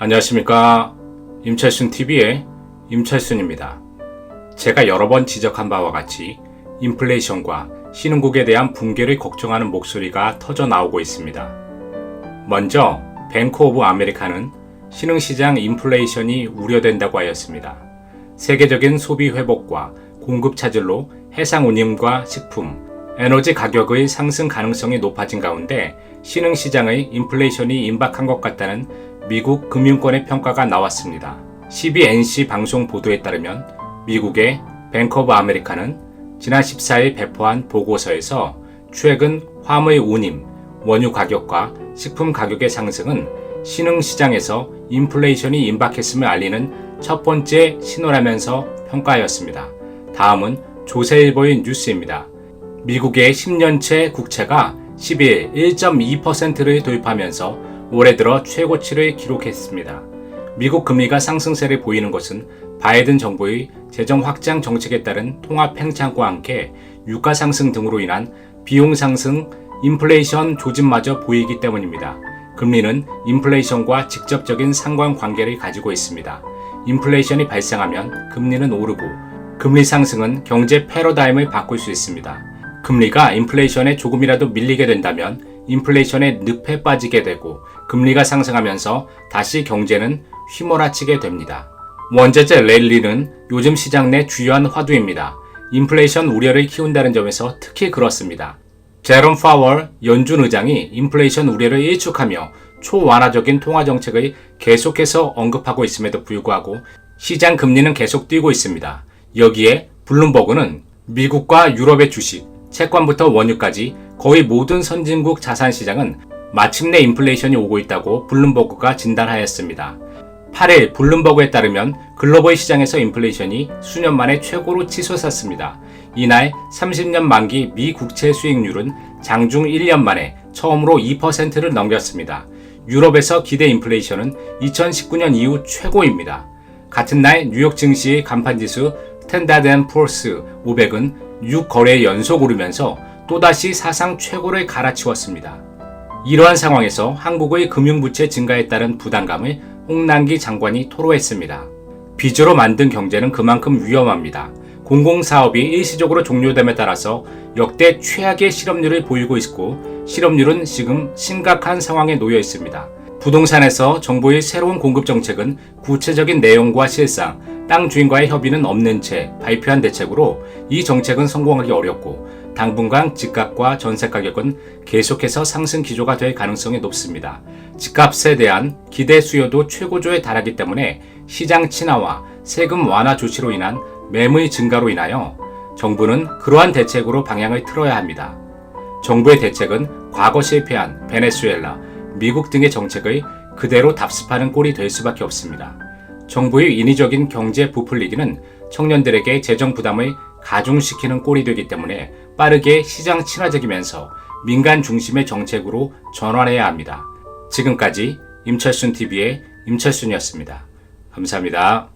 안녕하십니까. 임철순TV의 임철순입니다. 제가 여러 번 지적한 바와 같이 인플레이션과 신흥국에 대한 붕괴를 걱정하는 목소리가 터져 나오고 있습니다. 먼저 뱅크 오브 아메리카는 신흥시장 인플레이션이 우려된다고 하였습니다. 세계적인 소비 회복과 공급 차질로 해상 운임과 식품, 에너지 가격의 상승 가능성이 높아진 가운데 신흥시장의 인플레이션이 임박한 것 같다는 미국 금융권의 평가가 나왔습니다. CBNC 방송 보도에 따르면 미국의 뱅크 오브 아메리카는 지난 14일 배포한 보고서에서 최근 화물 운임, 원유 가격과 식품 가격의 상승은 신흥시장에서 인플레이션이 임박했음을 알리는 첫 번째 신호라면서 평가하였습니다. 다음은 조세일보의 뉴스입니다. 미국의 10년채 국채가 10일 1.2%를 돌파하면서 올해 들어 최고치를 기록했습니다. 미국 금리가 상승세를 보이는 것은 바이든 정부의 재정 확장 정책에 따른 통화 팽창과 함께 유가 상승 등으로 인한 비용 상승, 인플레이션 조짐마저 보이기 때문입니다. 금리는 인플레이션과 직접적인 상관관계를 가지고 있습니다. 인플레이션이 발생하면 금리는 오르고 금리 상승은 경제 패러다임을 바꿀 수 있습니다. 금리가 인플레이션에 조금이라도 밀리게 된다면 인플레이션의 늪에 빠지게 되고 금리가 상승하면서 다시 경제는 휘몰아치게 됩니다. 원자재 랠리는 요즘 시장 내 주요한 화두입니다. 인플레이션 우려를 키운다는 점에서 특히 그렇습니다. 제롬 파월 연준 의장이 인플레이션 우려를 일축하며 초완화적인 통화정책을 계속해서 언급하고 있음에도 불구하고 시장 금리는 계속 뛰고 있습니다. 여기에 블룸버그는 미국과 유럽의 주식, 채권부터 원유까지 거의 모든 선진국 자산시장은 마침내 인플레이션이 오고 있다고 블룸버그가 진단하였습니다. 8일 블룸버그에 따르면 글로벌 시장에서 인플레이션이 수년 만에 최고로 치솟았습니다. 이날 30년 만기 미 국채 수익률은 장중 1년 만에 처음으로 2%를 넘겼습니다. 유럽에서 기대 인플레이션은 2019년 이후 최고입니다. 같은 날 뉴욕 증시의 간판지수 스탠다드 & 푸어스 500은 6거래 연속 오르면서 또다시 사상 최고를 갈아치웠습니다. 이러한 상황에서 한국의 금융부채 증가에 따른 부담감을 홍남기 장관이 토로했습니다. 빚으로 만든 경제는 그만큼 위험합니다. 공공사업이 일시적으로 종료됨에 따라서 역대 최악의 실업률을 보이고 있고 실업률은 지금 심각한 상황에 놓여 있습니다. 부동산에서 정부의 새로운 공급 정책은 구체적인 내용과 실상, 땅 주인과의 협의는 없는 채 발표한 대책으로 이 정책은 성공하기 어렵고 당분간 집값과 전세 가격은 계속해서 상승 기조가 될 가능성이 높습니다. 집값에 대한 기대 수요도 최고조에 달하기 때문에 시장 친화와 세금 완화 조치로 인한 매물 증가로 인하여 정부는 그러한 대책으로 방향을 틀어야 합니다. 정부의 대책은 과거 실패한 베네수엘라, 미국 등의 정책을 그대로 답습하는 꼴이 될 수밖에 없습니다. 정부의 인위적인 경제 부풀리기는 청년들에게 재정 부담을 가중시키는 꼴이 되기 때문에 빠르게 시장 친화적이면서 민간 중심의 정책으로 전환해야 합니다. 지금까지 임철순TV의 임철순이었습니다. 감사합니다.